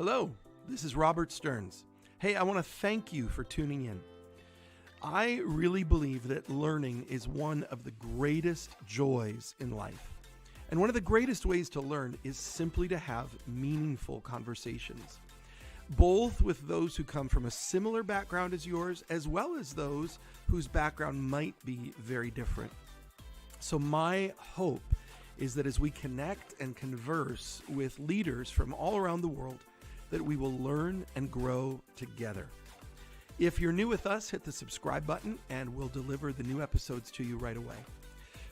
Hello, this is Robert Stearns. Hey, I want to thank you for tuning in. I really believe that learning is one of the greatest joys in life. And one of the greatest ways to learn is simply to have meaningful conversations, both with those who come from a similar background as yours, as well as those whose background might be very different. So my hope is that as we connect and converse with leaders from all around the world, that we will learn and grow together. If you're new with us, hit the subscribe button and we'll deliver the new episodes to you right away.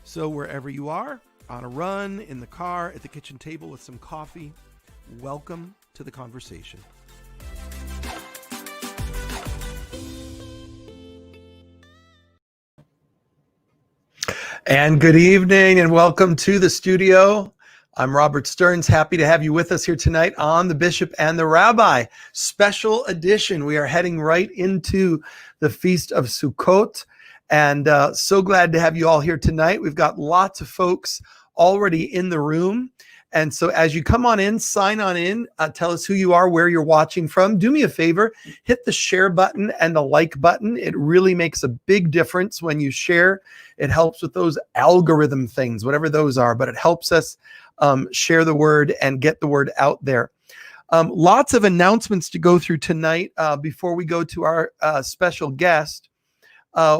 So wherever you are, on a run, in the car, at the kitchen table with some coffee, welcome to the conversation. And good evening and welcome to the studio. I'm Robert Stearns, happy to have you with us here tonight on The Bishop and the Rabbi special edition. We are heading right into the Feast of Sukkot, and so glad to have you all here tonight. We've got lots of folks already in the room, and so as you come on in, sign on in, tell us who you are, where you're watching from. Do me a favor, hit the share button and the like button. It really makes a big difference when you share. It helps with those algorithm things, whatever those are, but it helps us share the word and get the word out there. Lots of announcements to go through tonight before we go to our special guest.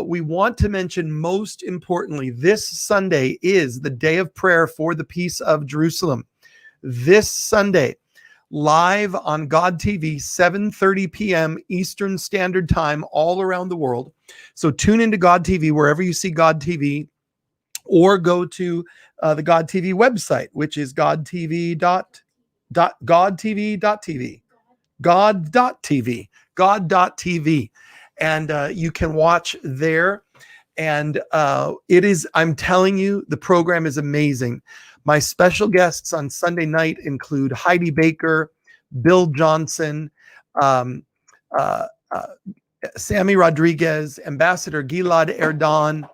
We want to mention, most importantly, this Sunday is the day of prayer for the peace of Jerusalem. This Sunday, live on God TV, 7:30 p.m. Eastern Standard Time, all around the world. So tune into God TV wherever you see God TV, or go to the God TV website, which is godtv.tv, god.tv, and you can watch there. And I'm telling you, the program is amazing. My special guests on Sunday night include Heidi Baker, Bill Johnson, Sammy Rodriguez, Ambassador Gilad Erdan,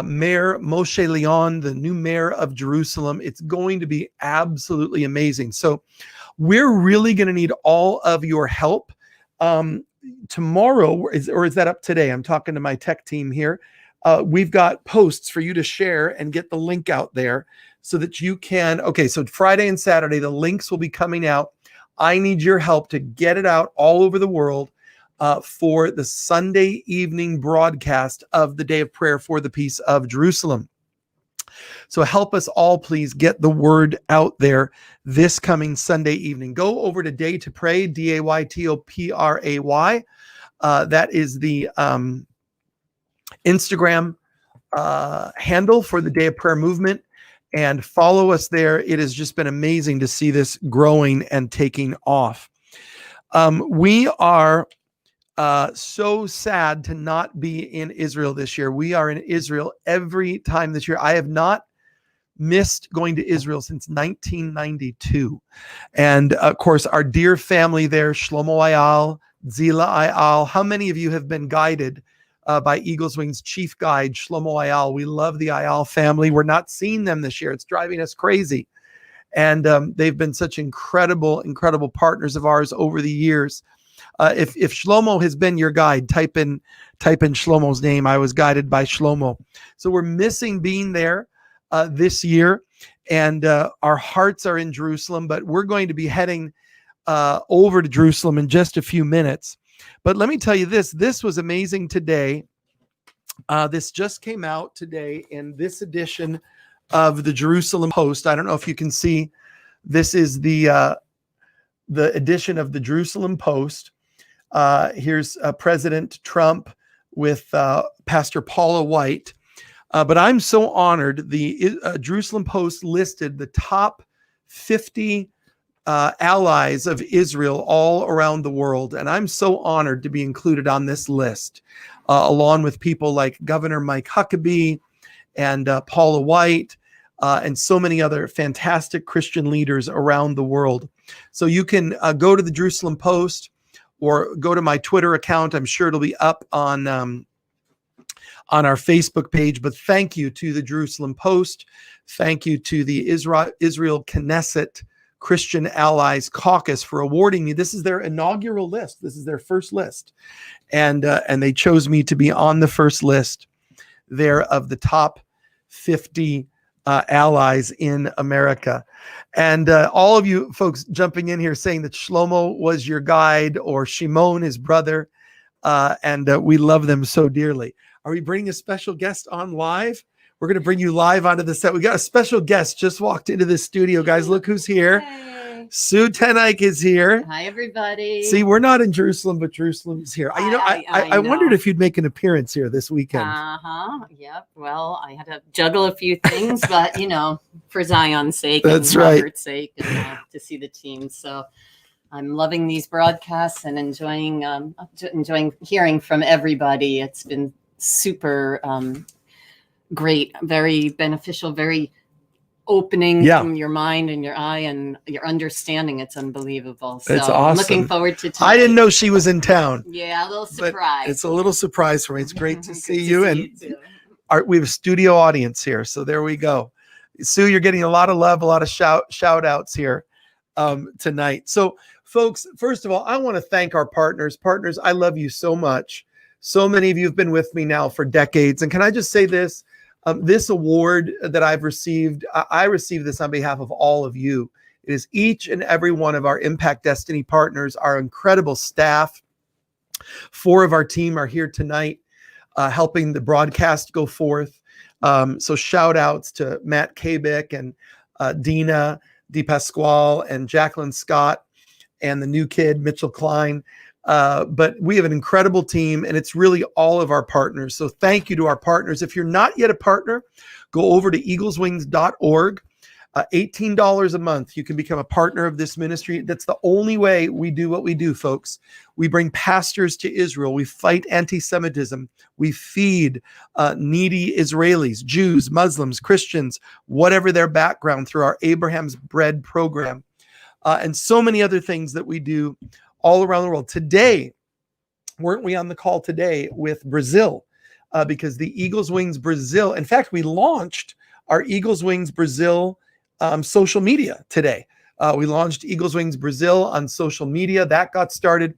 Mayor Moshe Leon, the new mayor of Jerusalem. It's going to be absolutely amazing. So we're really going to need all of your help. Tomorrow, or is that up today? I'm talking to my tech team here. We've got posts for you to share and get the link out there so that you can. Okay, so Friday and Saturday, the links will be coming out. I need your help to get it out all over the world for the Sunday evening broadcast of the Day of Prayer for the Peace of Jerusalem. So help us all, please, get the word out there this coming Sunday evening. Go over to Day to Pray, DAYTOPRAY. That is the Instagram handle for the Day of Prayer movement, and follow us there. It has just been amazing to see this growing and taking off. We are so sad to not be in Israel this year. We are in Israel every time this year. I have not missed going to Israel since 1992. And of course, our dear family there, Shlomo Ayal, Zila Ayal. How many of you have been guided by Eagle's Wings chief guide, Shlomo Ayal? We love the Ayal family. We're not seeing them this year. It's driving us crazy. And they've been such incredible partners of ours over the years. If Shlomo has been your guide, type in Shlomo's name. I was guided by Shlomo. So we're missing being there this year, and our hearts are in Jerusalem, but we're going to be heading over to Jerusalem in just a few minutes. But let me tell you this was amazing today. This just came out today in this edition of the Jerusalem Post. I don't know if you can see, this is the edition of the Jerusalem Post. Here's President Trump with Pastor Paula White. But I'm so honored. The Jerusalem Post listed the top 50 allies of Israel all around the world. And I'm so honored to be included on this list, along with people like Governor Mike Huckabee and Paula White, and so many other fantastic Christian leaders around the world. So you can go to the Jerusalem Post or go to my Twitter account. I'm sure it'll be up on our Facebook page. But thank you to the Jerusalem Post. Thank you to the Israel Knesset Christian Allies Caucus for awarding me. This is their inaugural list. This is their first list. And they chose me to be on the first list there of the top 50 allies in America. And all of you folks jumping in here saying that Shlomo was your guide or Shimon, his brother, and we love them so dearly. Are we bringing a special guest on live? We're going to bring you live onto the set. We got a special guest just walked into the studio. Guys, look who's here. Hey. Sue Tenike is here. Hi, everybody. See, we're not in Jerusalem, but Jerusalem's here. I wondered if you'd make an appearance here this weekend. Yep. Well, I had to juggle a few things, but for Zion's sake, that's and right. Robert's sake, and to see the team. So I'm loving these broadcasts and enjoying hearing from everybody. It's been super great, very beneficial, very opening from your mind and your eye and your understanding. It's unbelievable. So it's awesome. I'm looking forward to tonight. I didn't know she was in town. Yeah, a little surprise. It's a little surprise for me. It's great to see you. And we have a studio audience here. So there we go. Sue, you're getting a lot of love, a lot of shout outs here tonight. So folks, first of all, I want to thank our partners. Partners, I love you so much. So many of you have been with me now for decades. And can I just say this? This award that I've received, I received this on behalf of all of you. It is each and every one of our Impact Destiny partners, our incredible staff. 4 of our team are here tonight helping the broadcast go forth. So shout outs to Matt Kabik and Dina DePasquale and Jacqueline Scott and the new kid, Mitchell Klein. But we have an incredible team, and it's really all of our partners. So thank you to our partners. If you're not yet a partner, go over to eagleswings.org. $18 a month. You can become a partner of this ministry. That's the only way we do what we do, folks. We bring pastors to Israel. We fight anti-Semitism. We feed needy Israelis, Jews, Muslims, Christians, whatever their background, through our Abraham's Bread program, and so many other things that we do all around the world. Today, weren't we on the call today with Brazil? Because the Eagles Wings Brazil, in fact, we launched our Eagles Wings Brazil social media today. We launched Eagles Wings Brazil on social media. That got started.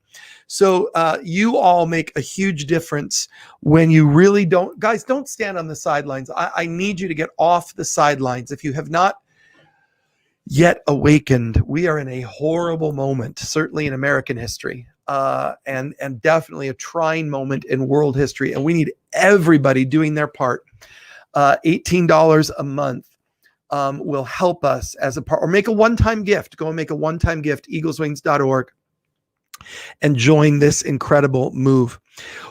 So you all make a huge difference when you really don't stand on the sidelines. I need you to get off the sidelines. If you have not yet awakened, we are in a horrible moment, certainly in American history, and definitely a trying moment in world history. And we need everybody doing their part. $18 a month will help us as a part, or make a one-time gift. Go and make a one-time gift, eagleswings.org, and join this incredible move.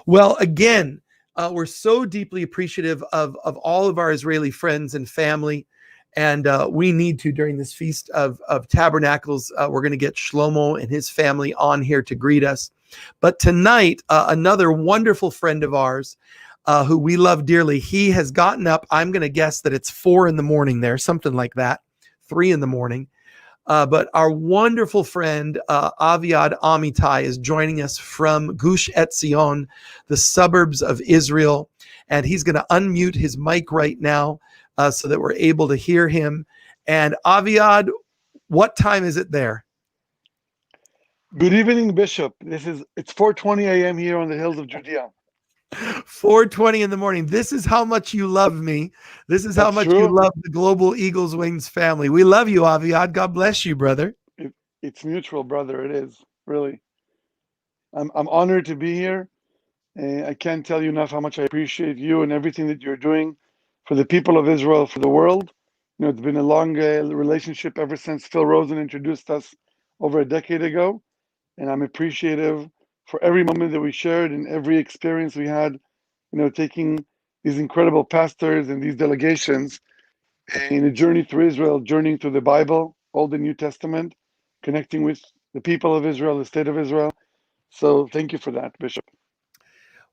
Well, again, we're so deeply appreciative of all of our Israeli friends and family. And we need to, during this Feast of Tabernacles, we're going to get Shlomo and his family on here to greet us. But tonight, another wonderful friend of ours who we love dearly, he has gotten up. I'm going to guess that it's 4 a.m. there, something like that, 3 a.m. But our wonderful friend, Aviad Amitai, is joining us from Gush Etzion, the suburbs of Israel. And he's going to unmute his mic right now so that we're able to hear him. And Aviad, what time is it there? Good evening, Bishop. It's 4:20 a.m. here on the hills of Judea. 4:20 in the morning. This is how much you love me. This is how much you love the Global Eagles Wings family. We love you, Aviad. God bless you, brother. It's mutual, brother. It is, really. I'm honored to be here. I can't tell you enough how much I appreciate you and everything that you're doing for the people of Israel, for the world. It's been a long relationship ever since Phil Rosen introduced us over a decade ago. And I'm appreciative for every moment that we shared and every experience we had, taking these incredible pastors and these delegations in a journey through Israel, journeying through the Bible, Old and New Testament, connecting with the people of Israel, the state of Israel. So thank you for that, Bishop.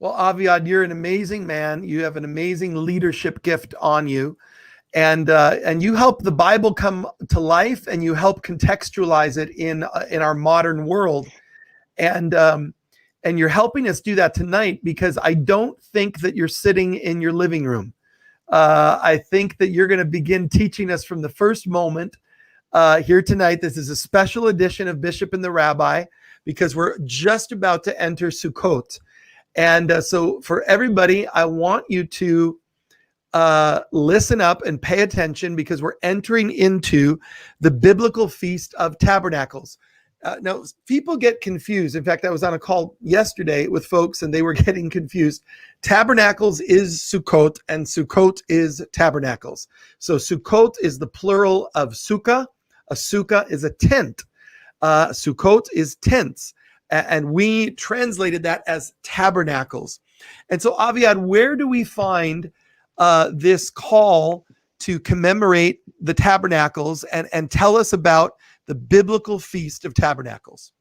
Well, Aviad, you're an amazing man. You have an amazing leadership gift on you. And you help the Bible come to life, and you help contextualize it in our modern world. And you're helping us do that tonight, because I don't think that you're sitting in your living room. I think that you're going to begin teaching us from the first moment here tonight. This is a special edition of Bishop and the Rabbi because we're just about to enter Sukkot. And so for everybody, I want you to listen up and pay attention because we're entering into the biblical Feast of Tabernacles. Now, people get confused. In fact, I was on a call yesterday with folks and they were getting confused. Tabernacles is Sukkot and Sukkot is tabernacles. So Sukkot is the plural of sukkah. A sukkah is a tent. Sukkot is tents. And we translated that as tabernacles. And so, Aviad, where do we find this call to commemorate the tabernacles and tell us about the biblical Feast of Tabernacles?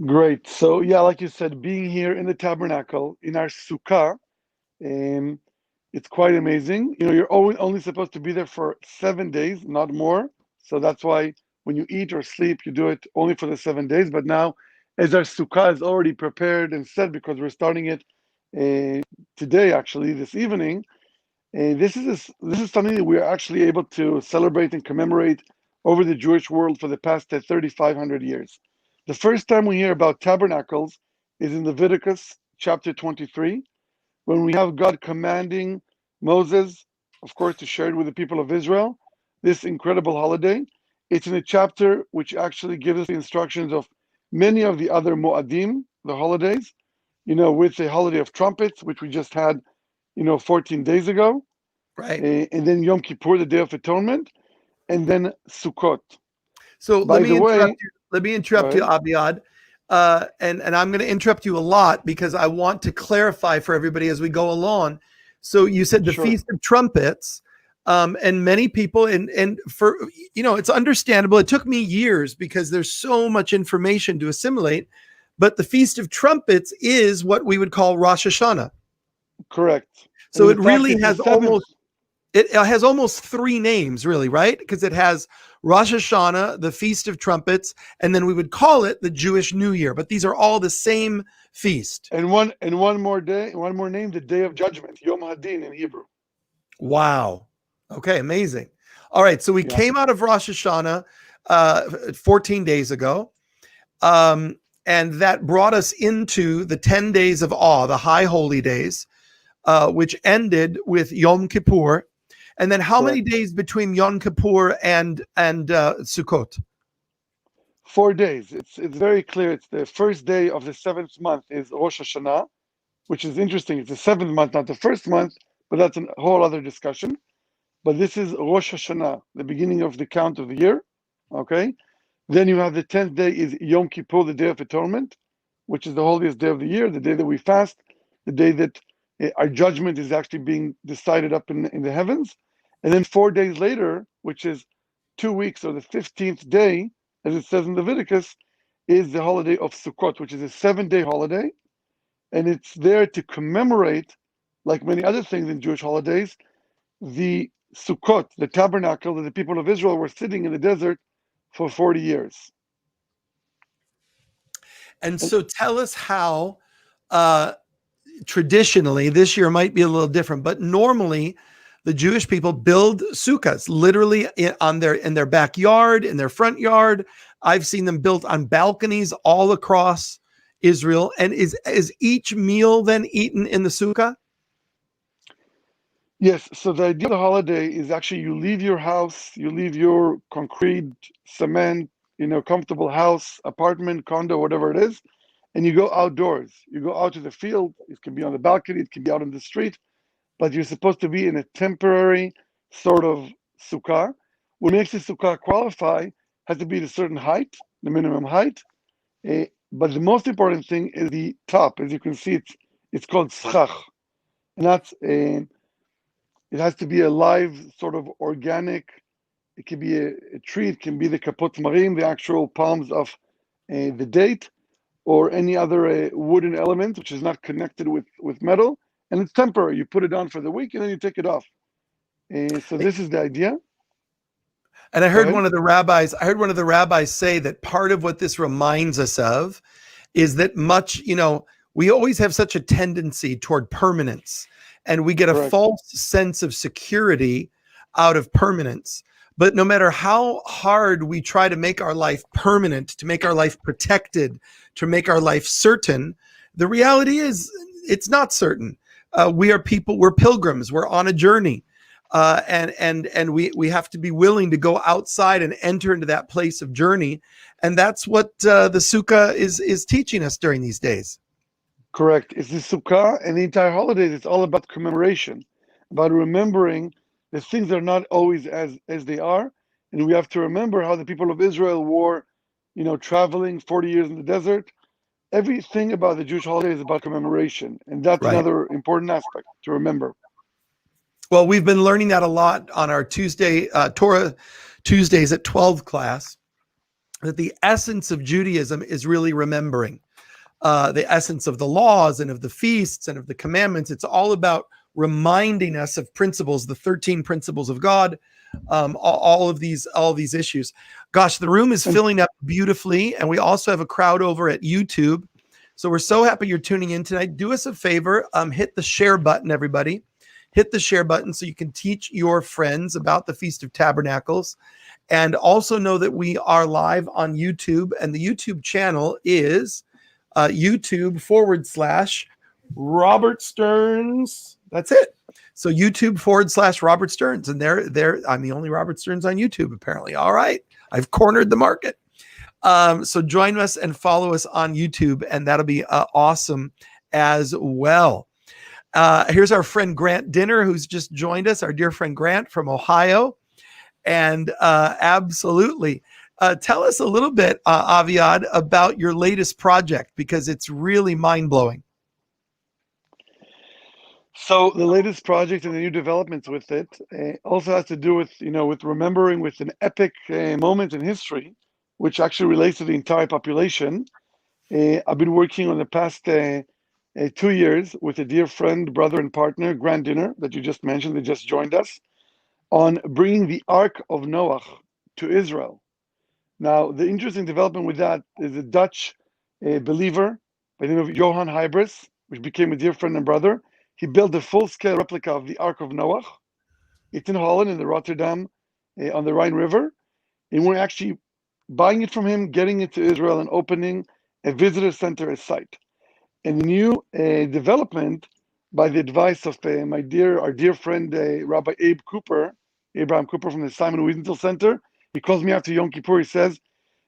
Great. So, yeah, like you said, being here in the tabernacle, in our sukkah, it's quite amazing. You know, you're only supposed to be there for 7 days, not more. So that's why when you eat or sleep, you do it only for the 7 days. But now, as our sukkah is already prepared and set, because we're starting it today, actually, this evening, this is something that we are actually able to celebrate and commemorate over the Jewish world for the past 3,500 years. The first time we hear about tabernacles is in Leviticus chapter 23, when we have God commanding Moses, of course, to share it with the people of Israel, this incredible holiday. It's in a chapter which actually gives us the instructions of many of the other Moadim, the holidays, you know, with the holiday of trumpets, which we just had, 14 days ago. Right. And then Yom Kippur, the Day of Atonement, and then Sukkot. So let me interrupt you, right. Aviad. And I'm going to interrupt you a lot because I want to clarify for everybody as we go along. So you said the Sure. Feast of Trumpets, and many people, and for, it's understandable. It took me years because there's so much information to assimilate, but the Feast of Trumpets is what we would call Rosh Hashanah. Correct. So And it really has almost three names, really, right? Because it has Rosh Hashanah, the Feast of Trumpets, and then we would call it the Jewish New Year. But these are all the same feast. And one more name, the Day of Judgment, Yom Hadin in Hebrew. Wow. Okay, amazing. All right, so we came out of Rosh Hashanah 14 days ago, and that brought us into the 10 days of awe, the high holy days, which ended with Yom Kippur. And then how many days between Yom Kippur and Sukkot? 4 days. It's very clear. It's the first day of the 7th month is Rosh Hashanah, which is interesting. It's the 7th month, not the first month, but that's a whole other discussion. But this is Rosh Hashanah, the beginning of the count of the year. Okay. Then you have the 10th day is Yom Kippur, the Day of Atonement, which is the holiest day of the year, the day that we fast, the day that our judgment is actually being decided up in the heavens. And then 4 days later, which is 2 weeks, or the 15th day, as it says in Leviticus, is the holiday of Sukkot, which is a 7-day holiday. And it's there to commemorate, like many other things in Jewish holidays, the Sukkot, the tabernacle that the people of Israel were sitting in the desert for 40 years. And so tell us how, traditionally, this year might be a little different, but normally the Jewish people build sukkahs literally in their backyard, in their front yard. I've seen them built on balconies all across Israel. And is each meal then eaten in the sukkah? Yes. So the idea of the holiday is actually you leave your house, you leave your concrete, cement, comfortable house, apartment, condo, whatever it is, and you go outdoors. You go out to the field. It can be on the balcony. It can be out on the street. But you're supposed to be in a temporary sort of sukkah. What makes the sukkah qualify has to be a certain height, the minimum height. But the most important thing is the top. As you can see, it's called schach. And that's it has to be a live, sort of organic. It can be a tree. It can be the kapot marim, the actual palms of the date, or any other wooden element which is not connected with metal. And it's temporary. You put it on for the week and then you take it off. So this is the idea. And I heard one of the rabbis say that part of what this reminds us of is that we always have such a tendency toward permanence, and we get a false sense of security out of permanence. But no matter how hard we try to make our life permanent, to make our life protected, to make our life certain, the reality is it's not certain. We are people, we're pilgrims, we're on a journey. And we have to be willing to go outside and enter into that place of journey. And that's what the Sukkah is teaching us during these days. Correct. It's the Sukkah and the entire holidays. It's all about commemoration, about remembering the things that are not always as they are. And we have to remember how the people of Israel were, traveling 40 years in the desert. Everything about the Jewish holiday is about commemoration. And that's Right. another important aspect to remember. Well, we've been learning that a lot on our Torah Tuesdays at 12 class, that the essence of Judaism is really remembering. The essence of the laws and of the feasts and of the commandments. It's all about reminding us of principles, the 13 principles of God, all of these issues. Gosh, the room is filling up beautifully. And we also have a crowd over at YouTube. So we're so happy you're tuning in tonight. Do us a favor, hit the share button, everybody. Hit the share button so you can teach your friends about the Feast of Tabernacles. And also know that we are live on YouTube. And the YouTube channel is YouTube/Robert Stearns. That's it. So YouTube/Robert Stearns. And there, I'm the only Robert Stearns on YouTube, apparently. All right. I've cornered the market. So join us and follow us on YouTube, and that'll be awesome as well. Here's our friend Grant Dinner, who's just joined us, our dear friend Grant from Ohio. And absolutely. Tell us a little bit, Aviad, about your latest project, because it's really mind-blowing. So the latest project and the new developments with it also has to do with, with remembering with an epic moment in history, which actually relates to the entire population. I've been working on the past 2 years with a dear friend, brother, and partner, Grant Dinner, that you just mentioned, that just joined us, on bringing the Ark of Noah to Israel. Now, the interesting development with that is a Dutch believer by the name of Johan Hybris, which became a dear friend and brother. He built a full-scale replica of the Ark of Noah. It's in Holland, in the Rotterdam, on the Rhine River. And we're actually buying it from him, getting it to Israel, and opening a visitor center as site. And the new development, by the advice of our dear friend, Rabbi Abraham Cooper from the Simon Wiesenthal Center, he calls me after Yom Kippur. He says,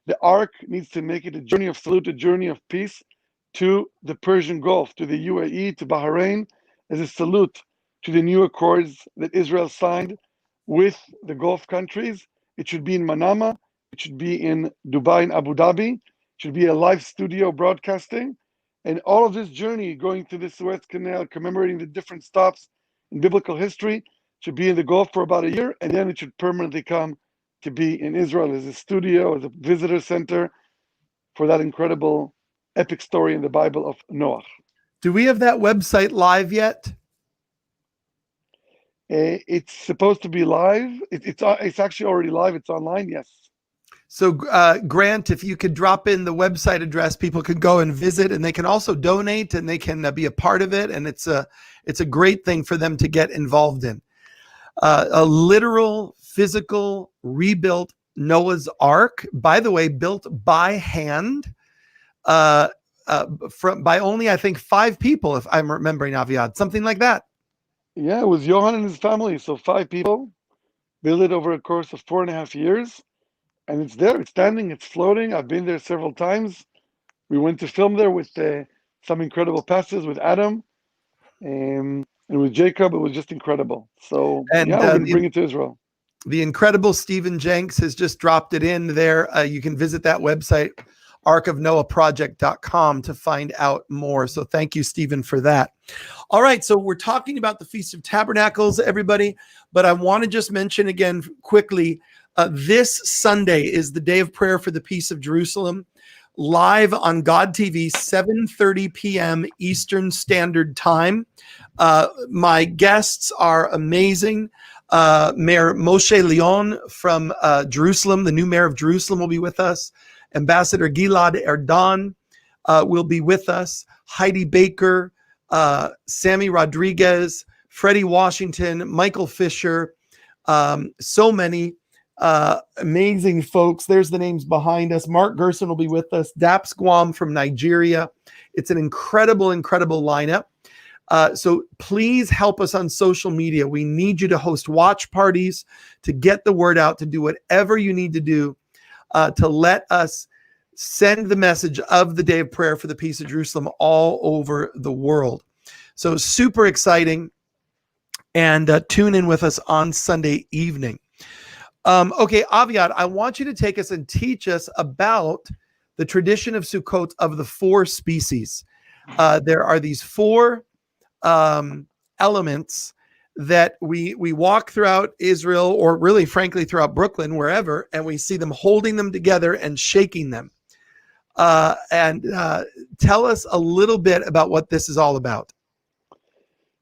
the Ark needs to make it a journey of salute, a journey of peace to the Persian Gulf, to the UAE, to Bahrain, as a salute to the new accords that Israel signed with the Gulf countries. It should be in Manama. It should be in Dubai and Abu Dhabi. It should be a live studio broadcasting. And all of this journey going through the Suez Canal, commemorating the different stops in biblical history, should be in the Gulf for about a year. And then it should permanently come to be in Israel as a studio, as a visitor center for that incredible epic story in the Bible of Noah. Do we have that website live yet? It's supposed to be live. It's actually already live. It's online. Yes. So Grant, if you could drop in the website address, people can go and visit, and they can also donate, and they can be a part of it. And it's a great thing for them to get involved in. A literal, physical, rebuilt Noah's Ark, by the way, built by hand, by only, I think, 5 people, if I'm remembering, Aviad, something like that. Yeah, it was Johan and his family. So 5 people built it over a course of 4.5 years. And it's there, it's standing, it's floating. I've been there several times. We went to film there with some incredible pastors, with Adam and with Jacob. It was just incredible. So and, we're going to bring it to Israel. The incredible Stephen Jenks has just dropped it in there. You can visit that website, arkofnoahproject.com, to find out more. So thank you, Stephen, for that. All right, so we're talking about the Feast of Tabernacles, everybody, but I want to just mention again quickly, this Sunday is the day of prayer for the peace of Jerusalem, live on God TV, 7:30 p.m. Eastern Standard Time. My guests are amazing. Mayor Moshe Leon from Jerusalem, the new mayor of Jerusalem, will be with us. Ambassador Gilad Erdan will be with us. Heidi Baker, Sammy Rodriguez, Freddie Washington, Michael Fisher, so many. Amazing folks. There's the names behind us. Mark Gerson will be with us. Daps Guam from Nigeria. It's an incredible, incredible lineup. So please help us on social media. We need you to host watch parties, to get the word out, to do whatever you need to do to let us send the message of the day of prayer for the peace of Jerusalem all over the world. So super exciting. And tune in with us on Sunday evening. Okay, Aviad, I want you to take us and teach us about the tradition of Sukkot of the 4 species. There are these 4 elements that we walk throughout Israel, or really, frankly, throughout Brooklyn, wherever, and we see them holding them together and shaking them. And tell us a little bit about what this is all about.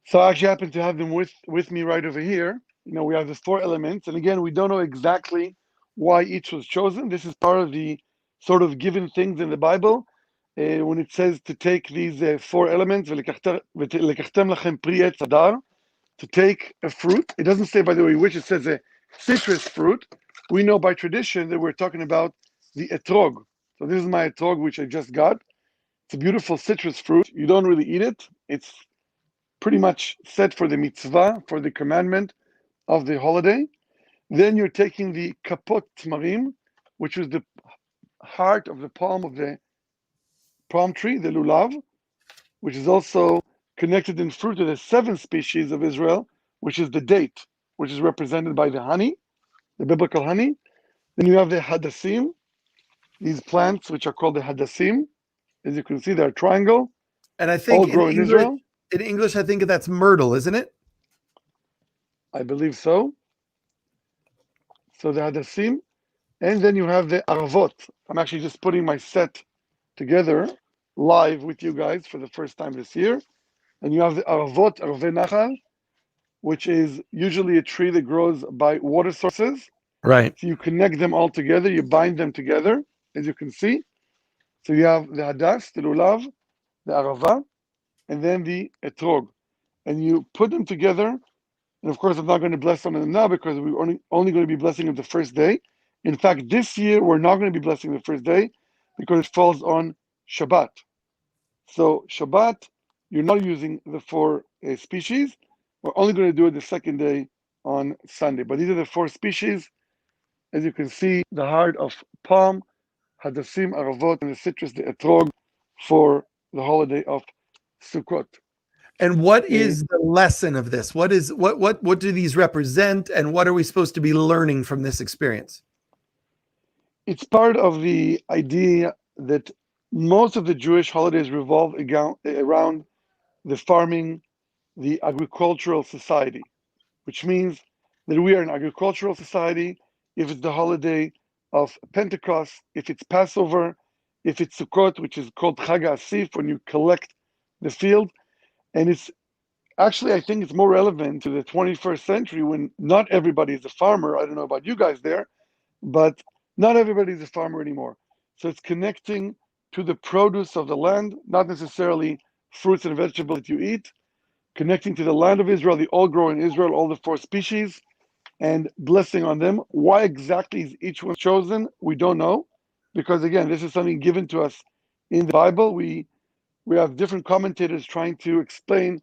So I actually happen to have them with me right over here. We have the 4 elements, and again, we don't know exactly why each was chosen. This is part of the sort of given things in the Bible. When it says to take these 4 elements, to take a fruit. It doesn't say, by the way, which. It says a citrus fruit. We know by tradition that we're talking about the etrog. So this is my etrog, which I just got. It's a beautiful citrus fruit. You don't really eat it. It's pretty much set for the mitzvah, for the commandment of the holiday. Then you're taking the kapot tmarim, which is the heart of the palm of the palm tree, the lulav, which is also connected in fruit to the 7 species of Israel, which is the date, which is represented by the honey, the biblical honey. Then you have the hadassim, these plants, which are called the hadassim. As you can see, they're triangle. And I think all grow in Israel. In English, I think that's myrtle, isn't it? I believe so. So the hadassim. And then you have the aravot. I'm actually just putting my set together live with you guys for the first time this year. And you have the aravot, arave nachal, which is usually a tree that grows by water sources. Right. So you connect them all together, you bind them together, as you can see. So you have the hadas, the lulav, the arava, and then the etrog. And you put them together. And of course, I'm not going to bless some of them now because we're only going to be blessing them the first day. In fact, this year, we're not going to be blessing the first day because it falls on Shabbat. So Shabbat, you're not using the 4 species. We're only going to do it the second day on Sunday. But these are the 4 species. As you can see, the heart of palm, hadassim, aravot, and the citrus, the etrog, for the holiday of Sukkot. And what is the lesson of this? What do these represent, and what are we supposed to be learning from this experience? It's part of the idea that most of the Jewish holidays revolve around the farming, the agricultural society, which means that we are an agricultural society. If it's the holiday of Pentecost, if it's Passover, if it's Sukkot, which is called Chag HaAsif, when you collect the field. And it's actually, I think it's more relevant to the 21st century when not everybody is a farmer. I don't know about you guys there, but not everybody is a farmer anymore. So it's connecting to the produce of the land, not necessarily fruits and vegetables that you eat, connecting to the land of Israel. They all grow in Israel, all the 4 species, and blessing on them. Why exactly is each one chosen? We don't know, because again, this is something given to us in the Bible. We have different commentators trying to explain,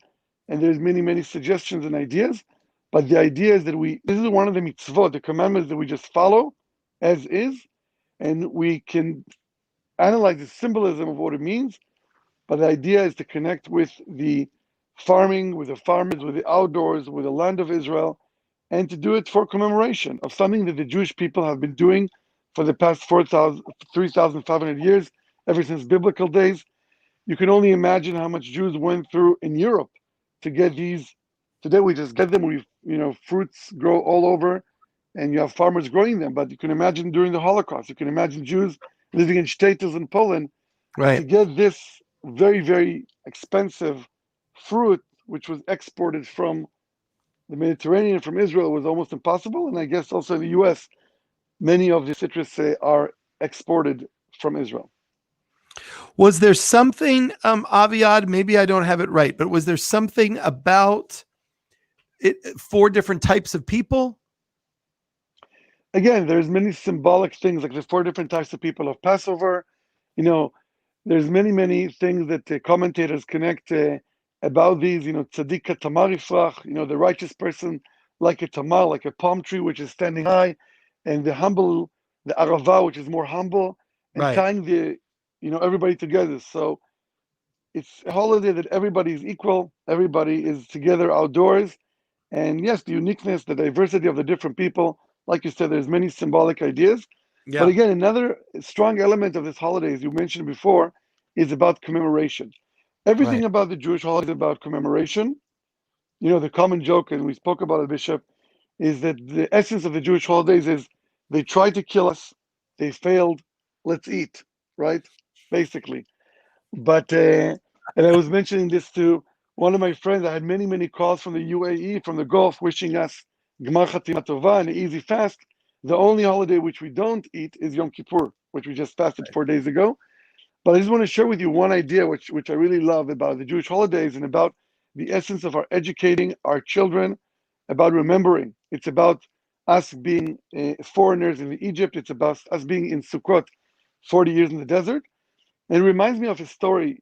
and there's many suggestions and ideas. But the idea is that this is one of the mitzvot, the commandments that we just follow as is, and we can analyze the symbolism of what it means. But the idea is to connect with the farming, with the farmers, with the outdoors, with the land of Israel, and to do it for commemoration of something that the Jewish people have been doing for the past 3,500 years, ever since biblical days. You can only imagine how much Jews went through in Europe to get these. Today we just get them. Fruits grow all over, and you have farmers growing them. But you can imagine during the Holocaust. You can imagine Jews living in shtetls in Poland, right, to get this very expensive fruit, which was exported from the Mediterranean, from Israel, was almost impossible. And I guess also in the U.S., many of the citrus are exported from Israel. Was there something, Aviad, maybe I don't have it right, but was there something about it, 4 different types of people? again, there's many symbolic things, like the four different types of people of Passover. You know, there's many things that commentators connect about these. You know, tzaddik tamar ifrach. You know, the righteous person like a tamar, like a palm tree which is standing high, and the humble, the arava, which is more humble, and Right. tying the, everybody together. So it's a holiday that everybody is equal, everybody is together outdoors, and yes, the uniqueness, the diversity of the different people. Like you said, there's many symbolic ideas. But Yeah. again, another strong element of this holiday, as you mentioned before, is about commemoration. Right. Everything about the Jewish holiday is about commemoration. You know, the common joke, and we spoke about it, Bishop, is that the essence of the Jewish holidays is they tried to kill us, they failed, let's eat, right? Basically. But and I was mentioning this to one of my friends. I had many calls from the UAE, from the Gulf, wishing us Gmar Chatima Tova and an easy fast. The only holiday which we don't eat is Yom Kippur, which we just fasted 4 days ago. But I just want to share with you one idea which I really love about the Jewish holidays and about the essence of our educating our children about remembering. It's about us being foreigners in Egypt. It's about us being in Sukkot 40 years in the desert. And it reminds me of a story.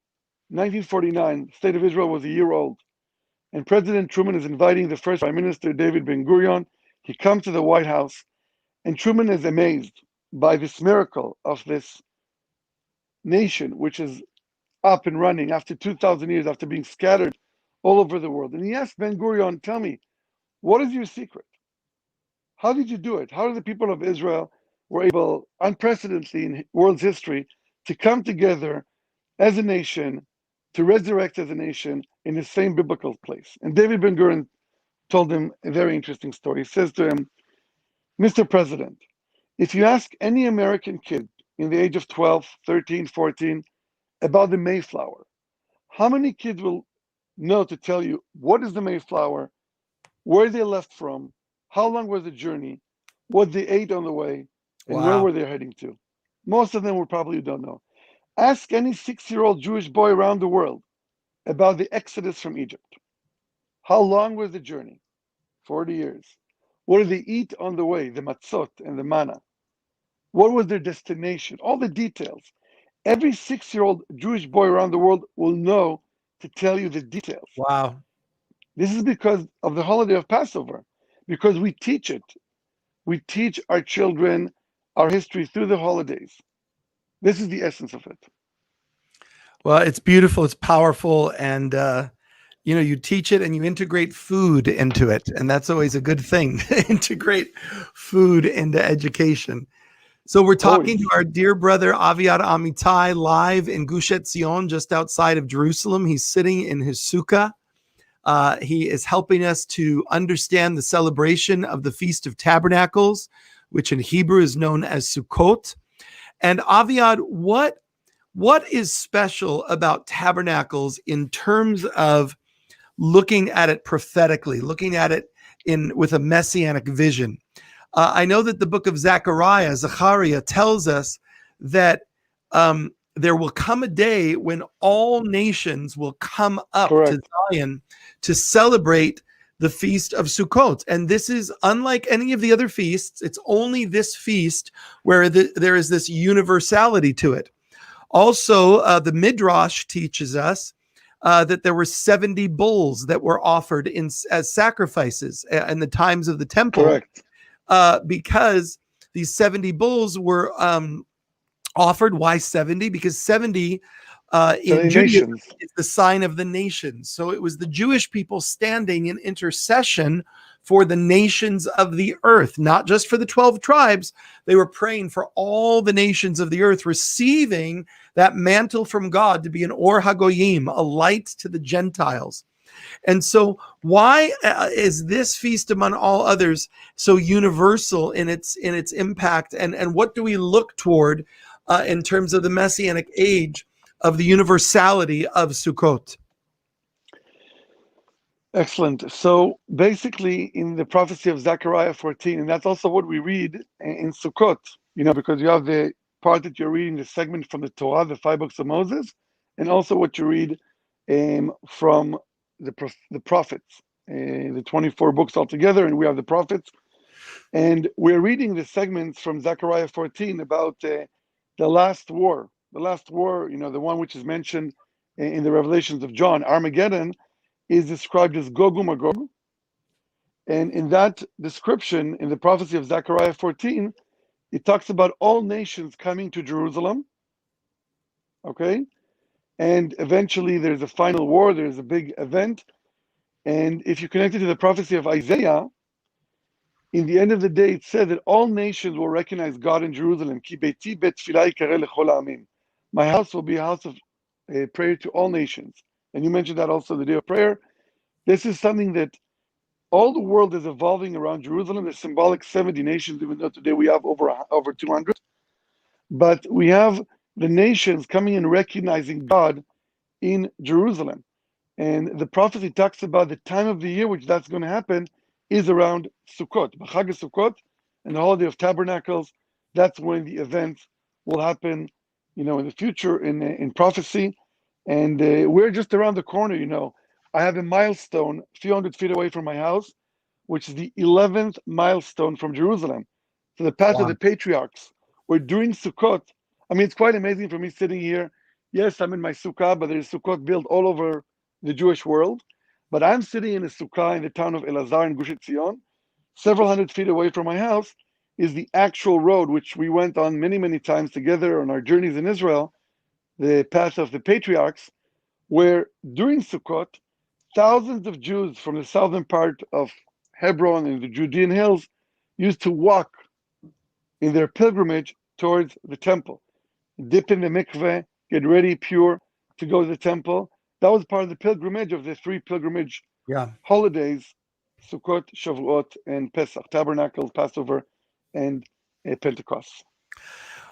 1949, the state of Israel was a year old, and President Truman is inviting the first Prime Minister, David Ben-Gurion. He comes to the White House, and Truman is amazed by this miracle of this nation, which is up and running after 2,000 years, after being scattered all over the world. And he asked Ben-Gurion, tell me, what is your secret? How did you do it? How did the people of Israel were able, unprecedentedly in world's history, to come together as a nation, to resurrect as a nation in the same biblical place? And David Ben-Gurion told him a very interesting story. He says to him, Mr. President, if you ask any American kid in the age of 12, 13, 14 about the Mayflower, how many kids will know to tell you what is the Mayflower, where they left from, how long was the journey, what they ate on the way, and where Wow. were they heading to? Most of them will probably don't know. Ask any 6-year-old Jewish boy around the world about the Exodus from Egypt. How long was the journey? 40 years. What did they eat on the way? The matzot and the manna. What was their destination? All the details. Every 6-year-old Jewish boy around the world will know to tell you the details. Wow. This is because of the holiday of Passover, because we teach it. We teach our children our history through the holidays. This is the essence of it. Well, it's beautiful. It's powerful. And, you teach it and you integrate food into it. And that's always a good thing to integrate food into education. So we're talking Always. to our dear brother, Aviad Amitai, live in Gush Etzion, just outside of Jerusalem. He's sitting in his sukkah. He is helping us to understand the celebration of the Feast of Tabernacles, which in Hebrew is known as Sukkot. And Aviad, what is special about tabernacles in terms of looking at it prophetically, looking at it with a messianic vision? I know that the book of Zechariah tells us that there will come a day when all nations will come up Correct. to Zion to celebrate the Feast of Sukkot. And this is unlike any of the other feasts. It's only this feast where there is this universality to it. Also, the Midrash teaches us that there were 70 bulls that were offered as sacrifices in the times of the temple. Correct. Because these 70 bulls were offered. Why 70? Because 70 in Judaism is the sign of the nations. So it was the Jewish people standing in intercession for the nations of the earth, not just for the 12 tribes. They were praying for all the nations of the earth, receiving that mantle from God to be an Or HaGoyim, a light to the Gentiles. And so why is this feast among all others so universal in its impact? And what do we look toward in terms of the Messianic age of the universality of Sukkot? Excellent. So basically in the prophecy of Zechariah 14, and that's also what we read in Sukkot, because you have the part that you're reading, the segment from the Torah, the 5 books of Moses, and also what you read from the prophets, the 24 books altogether, and we have the prophets. And we're reading the segments from Zechariah 14 about the last war. The last war, the one which is mentioned in the Revelations of John, Armageddon, is described as Gog Magog. And in that description, in the prophecy of Zechariah 14, it talks about all nations coming to Jerusalem. Okay? And eventually there's a final war, there's a big event. And if you connect it to the prophecy of Isaiah, in the end of the day, it said that all nations will recognize God in Jerusalem. Ki beiti bet tefillah yikareh lechol ha'amim. My house will be a house of prayer to all nations. And you mentioned that also, the day of prayer. This is something that all the world is evolving around Jerusalem. The symbolic 70 nations, even though today we have over 200. But we have the nations coming and recognizing God in Jerusalem. And the prophecy talks about the time of the year which that's going to happen is around Sukkot, Chag Sukkot, and the holiday of Tabernacles. That's when the events will happen, in the future in prophecy. And we're just around the corner. I have a milestone a few hundred feet away from my house, which is the 11th milestone from Jerusalem. So the path of the Patriarchs. We're doing Sukkot. I mean, it's quite amazing for me sitting here. Yes, I'm in my sukkah, but there's Sukkot built all over the Jewish world. But I'm sitting in a sukkah in the town of Elazar in Gush Etzion. Several hundred feet away from my house is the actual road, which we went on many, many times together on our journeys in Israel, the path of the Patriarchs, where during Sukkot, thousands of Jews from the southern part of Hebron and the Judean hills used to walk in their pilgrimage towards the temple, dip in the mikveh, get ready pure to go to the temple. That was part of the pilgrimage of the three pilgrimage holidays, Sukkot, Shavuot, and Pesach, Tabernacles, Passover, and Pentecost.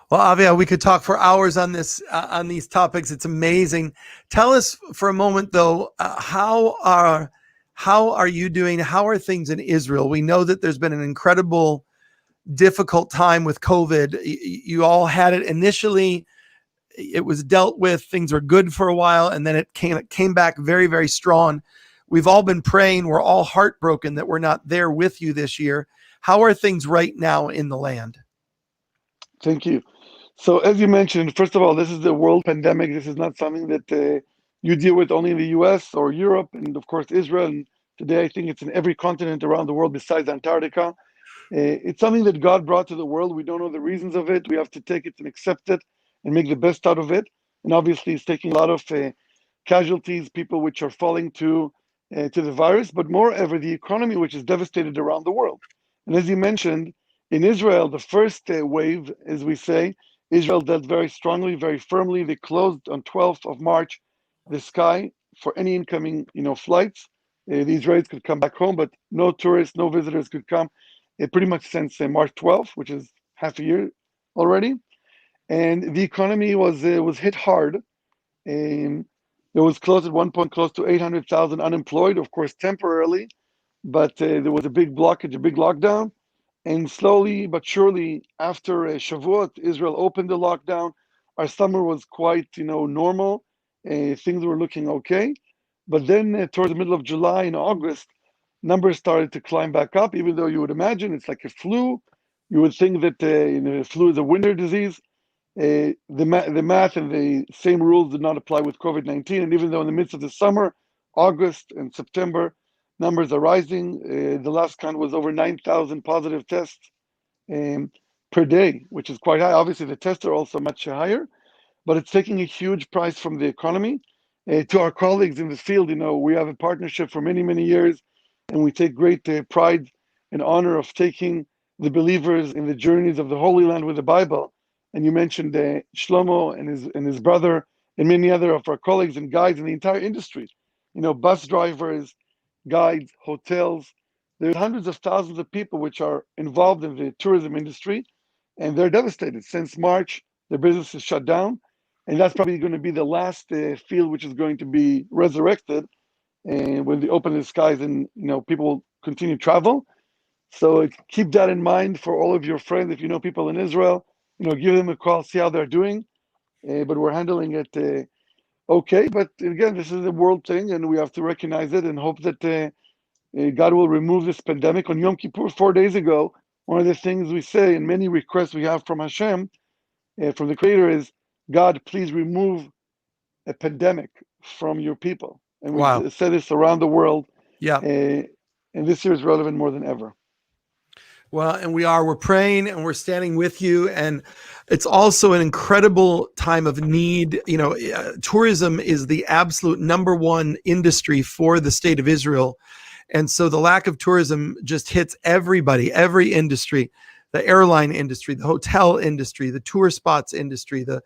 Well, Aviad, we could talk for hours on this, on these topics. It's amazing. Tell us for a moment, though, how are you doing? How are things in Israel? We know that there's been an incredible, difficult time with COVID. You all had it initially. It was dealt with. Things were good for a while, and then it came back very, very strong. We've all been praying. We're all heartbroken that we're not there with you this year. How are things right now in the land? Thank you. So as you mentioned, first of all, this is the world pandemic. This is not something that you deal with only in the US or Europe, and of course Israel. And today I think it's in every continent around the world besides Antarctica. It's something that God brought to the world. We don't know the reasons of it. We have to take it and accept it and make the best out of it. And obviously it's taking a lot of casualties, people which are falling to the virus, but moreover, the economy which is devastated around the world. And as you mentioned, in Israel, the first wave, as we say, Israel dealt very strongly, very firmly. They closed on 12th of March the sky for any incoming, flights. The Israelis could come back home, but no tourists, no visitors could come. Pretty much since March 12th, which is half a year already. And the economy was hit hard. There was close at one point, close to 800,000 unemployed, of course, temporarily, but there was a big blockage, a big lockdown. And slowly but surely, after Shavuot, Israel opened the lockdown. Our summer was quite, normal. Things were looking okay. But then towards the middle of July and August, numbers started to climb back up, even though you would imagine it's like a flu. You would think that flu is a winter disease. The math and the same rules did not apply with COVID-19. And even though in the midst of the summer, August and September, numbers are rising. The last count was over 9,000 positive tests per day, which is quite high. Obviously, the tests are also much higher, but it's taking a huge price from the economy. To our colleagues in the field, we have a partnership for many, many years, and we take great pride and honor of taking the believers in the journeys of the Holy Land with the Bible. And you mentioned Shlomo and his brother and many other of our colleagues and guides in the entire industry. Bus drivers, guides, hotels. There's hundreds of thousands of people which are involved in the tourism industry, and they're devastated. Since March, their business is shut down, and that's probably going to be the last field which is going to be resurrected when they open the skies and people will continue to travel. So keep that in mind for all of your friends. If you know people in Israel, give them a call, see how they're doing. But we're handling it okay. But again, this is a world thing, and we have to recognize it and hope that God will remove this pandemic. On Yom Kippur, 4 days ago, one of the things we say and many requests we have from Hashem, from the Creator, is, God, please remove a pandemic from your people. And Wow. we've said this around the world. Yeah. And this year is relevant more than ever. Well, and we're praying and we're standing with you. And it's also an incredible time of need. You know, tourism is the absolute number one industry for the state of Israel. And so the lack of tourism just hits everybody, every industry, the airline industry, the hotel industry, the tour spots industry, the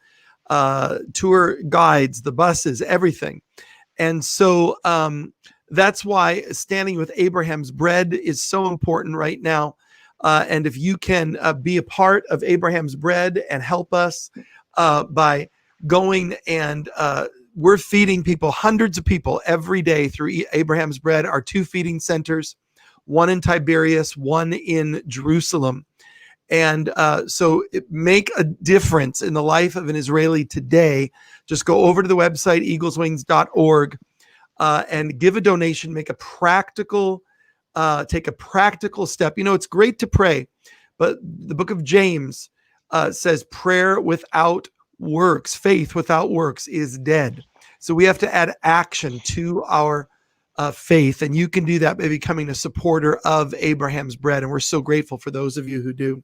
tour guides, the buses, everything. And so that's why standing with Abraham's bread is so important right now. And if you can be a part of Abraham's bread and help us by going and we're feeding people, hundreds of people every day through Abraham's bread, our 2 feeding centers, one in Tiberias, one in Jerusalem. And so make a difference in the life of an Israeli today. Just go over to the website, eagleswings.org, and give a donation, make a practical take a practical step. You know, it's great to pray, but the book of James says prayer without works, faith without works is dead. So we have to add action to our faith. And you can do that by becoming a supporter of Abraham's bread. And we're so grateful for those of you who do.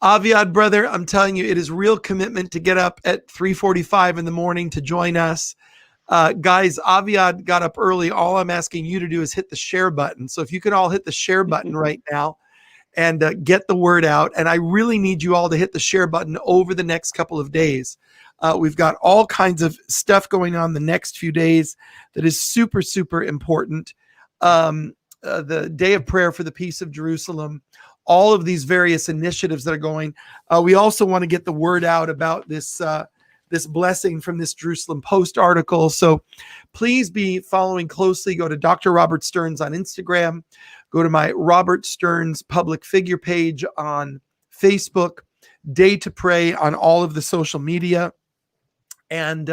Aviad, brother, I'm telling you, it is real commitment to get up at 3:45 in the morning to join us. Guys, Aviad got up early. All I'm asking you to do is hit the share button. So if you could all hit the share button right now and get the word out. And I really need you all to hit the share button over the next couple of days. We've got all kinds of stuff going on the next few days that is super, super important. The day of prayer for the peace of Jerusalem, all of these various initiatives that are going. We also want to get the word out about this blessing from this Jerusalem Post article. So please be following closely. Go to Dr. Robert Stearns on Instagram. Go to my Robert Stearns public figure page on Facebook. Day to Pray on all of the social media. And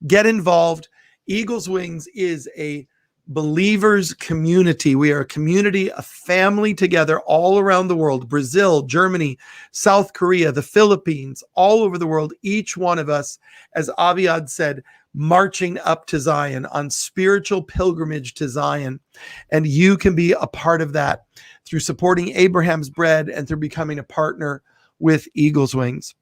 get involved. Eagles Wings is a believers community. We are a community, a family together all around the world. Brazil, Germany, South Korea, the Philippines, all over the world. Each one of us, as Aviad said, marching up to Zion on spiritual pilgrimage to Zion. And you can be a part of that through supporting Abraham's bread and through becoming a partner with Eagles Wings.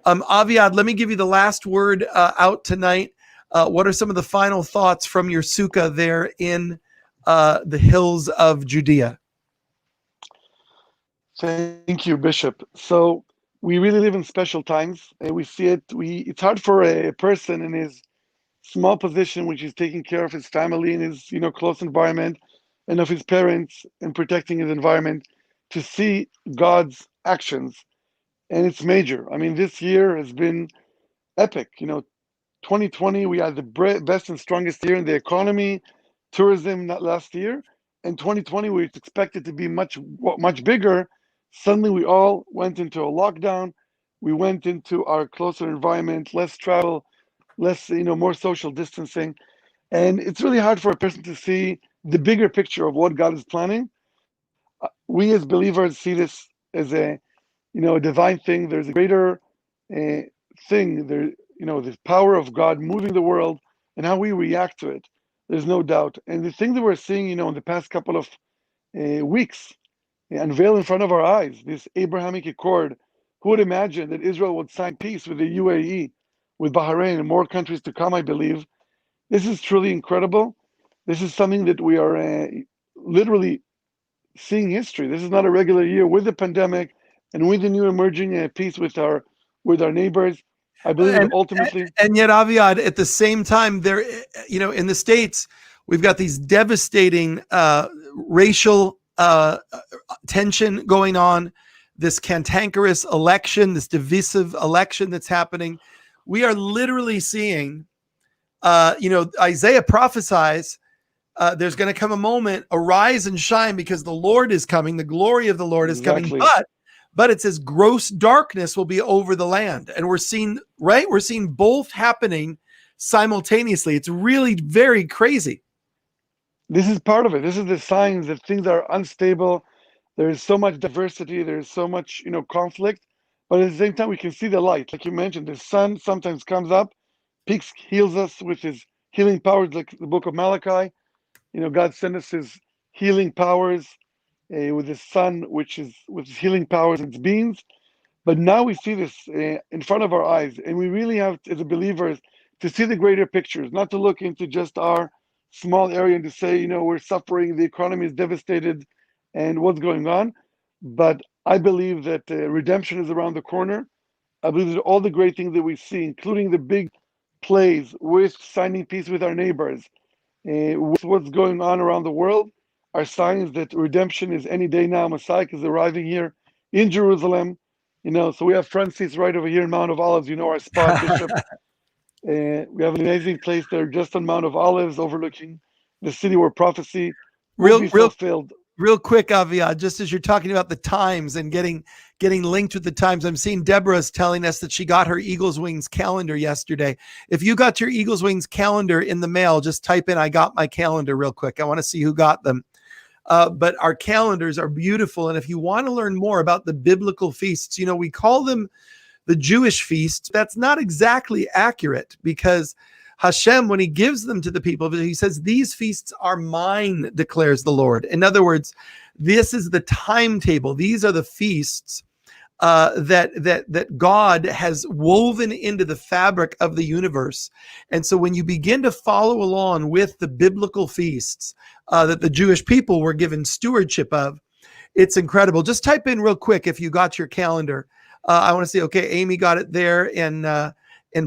Aviad, let me give you the last word out tonight. What are some of the final thoughts from your sukkah there in the hills of Judea? Thank you, Bishop. So we really live in special times, and we see it. It's hard for a person in his small position, which is taking care of his family and his close environment, and of his parents and protecting his environment, to see God's actions. And it's major. I mean, this year has been epic. 2020, we had the best and strongest year in the economy, tourism, not last year. And 2020, we expected to be much bigger. Suddenly, we all went into a lockdown. We went into our closer environment, less travel, less, more social distancing. And it's really hard for a person to see the bigger picture of what God is planning. We as believers see this as a divine thing. There's a greater thing there. The power of God moving the world and how we react to it. There's no doubt. And the thing that we're seeing, in the past couple of weeks, unveil in front of our eyes, this Abrahamic Accord. Who would imagine that Israel would sign peace with the UAE, with Bahrain, and more countries to come, I believe. This is truly incredible. This is something that we are literally seeing history. This is not a regular year with the pandemic and with the new emerging peace with our neighbors. I believe that ultimately, and yet, Aviad, at the same time, there, in the States, we've got these devastating racial tension going on, this cantankerous election, this divisive election that's happening. We are literally seeing, Isaiah prophesies, there's going to come a moment, arise and shine, because the Lord is coming, the glory of the Lord is coming, but it says gross darkness will be over the land. And we're seeing both happening simultaneously. It's really very crazy. This is part of it. This is the signs that things are unstable, There is so much diversity. There is so much, conflict. But at the same time, we can see the light. Like you mentioned, the sun sometimes comes up, peaks, heals us with his healing powers, like the book of Malachi. God sent us his healing powers with his sun, which is with his healing powers and its beings. But now we see this in front of our eyes, and we really have, as a believers, to see the greater pictures, not to look into just our small area and to say, we're suffering, the economy is devastated, and what's going on. But I believe that redemption is around the corner. I believe that all the great things that we see, including the big plays with signing peace with our neighbors, with what's going on around the world, are signs that redemption is any day now. Messiah is arriving here in Jerusalem. So we have front seats right over here in Mount of Olives. Our spot, Bishop. We have an amazing place there, just on Mount of Olives, overlooking the city where prophecy will be fulfilled. Real quick, Aviad, just as you're talking about the times and getting linked with the times, I'm seeing Deborah's telling us that she got her Eagles Wings calendar yesterday. If you got your Eagles Wings calendar in the mail, just type in, "I got my calendar," real quick. I want to see who got them. But our calendars are beautiful. And if you want to learn more about the biblical feasts, we call them the Jewish feasts. That's not exactly accurate, because Hashem, when he gives them to the people, he says, "These feasts are mine, declares the Lord." In other words, this is the timetable. These are the feasts that God has woven into the fabric of the universe. And so when you begin to follow along with the biblical feasts that the Jewish people were given stewardship of, it's incredible. Just type in real quick if you got your calendar. I want to see, okay, Amy got it there in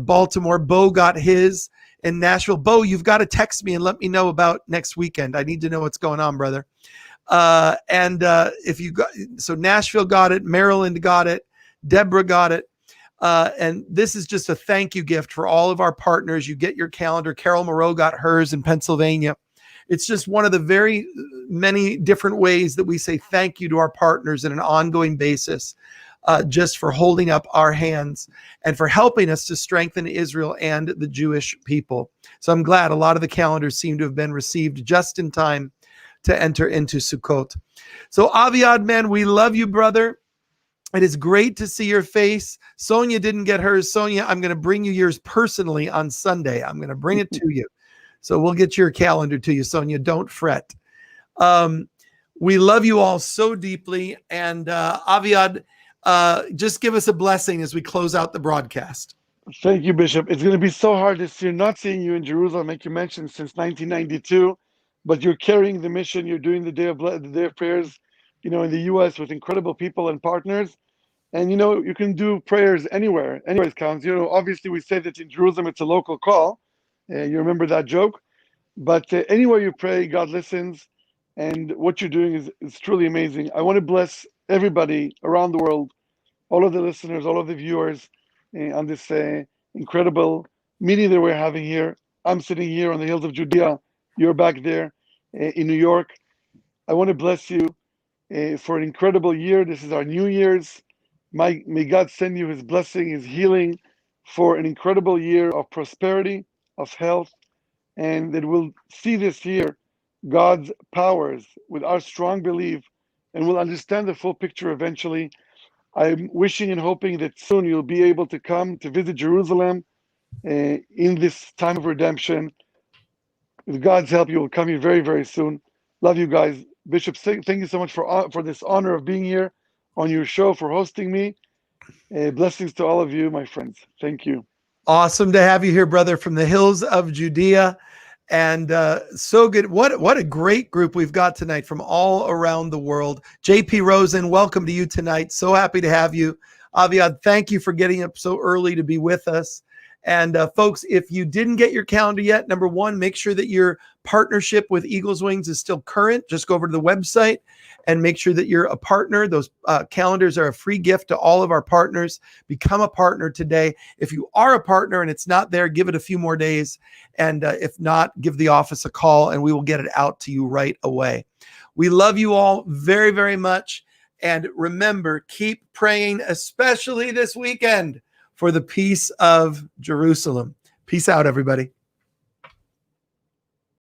Baltimore. Bo got his in Nashville. Bo, you've got to text me and let me know about next weekend. I need to know what's going on, brother. If you got, so Nashville got it, Maryland got it, Deborah got it. And this is just a thank you gift for all of our partners. You get your calendar. Carol Moreau got hers in Pennsylvania. It's just one of the very many different ways that we say thank you to our partners on an ongoing basis, just for holding up our hands and for helping us to strengthen Israel and the Jewish people. So I'm glad a lot of the calendars seem to have been received just in time to enter into Sukkot. So Aviad, man, we love you, brother. It is great to see your face. Sonia didn't get hers. Sonia, I'm going to bring you yours personally on Sunday. I'm going to bring it to you. So we'll get your calendar to you, Sonia. Don't fret. We love you all so deeply. And Aviad, just give us a blessing as we close out the broadcast. Thank you, Bishop. It's going to be so hard this year not seeing you in Jerusalem, like you mentioned, since 1992. But you're carrying the mission. You're doing the day of prayers, in the U.S. with incredible people and partners. And, you can do prayers anywhere. Anywhere counts. Obviously we say that in Jerusalem it's a local call. You remember that joke. But anywhere you pray, God listens. And what you're doing is truly amazing. I want to bless everybody around the world, all of the listeners, all of the viewers on this incredible meeting that we're having here. I'm sitting here on the hills of Judea. You're back there in New York. I want to bless you for an incredible year. This is our New Year's. May God send you his blessing, his healing, for an incredible year of prosperity, of health, and that we'll see this year God's powers with our strong belief, and we'll understand the full picture eventually. I'm wishing and hoping that soon you'll be able to come to visit Jerusalem in this time of redemption. With God's help, you will come here very, very soon. Love you guys. Bishop, thank you so much for this honor of being here on your show, for hosting me. Blessings to all of you, my friends. Thank you. Awesome to have you here, brother, from the hills of Judea. And so good. What a great group we've got tonight from all around the world. JP Rosen, welcome to you tonight. So happy to have you. Aviad, thank you for getting up so early to be with us. And folks, if you didn't get your calendar yet, number one, make sure that your partnership with Eagles Wings is still current. Just go over to the website and make sure that you're a partner. Those calendars are a free gift to all of our partners. Become a partner today. If you are a partner and it's not there, give it a few more days. And if not, give the office a call and we will get it out to you right away. We love you all very, very much. And remember, keep praying, especially this weekend, for the peace of Jerusalem. Peace out, everybody.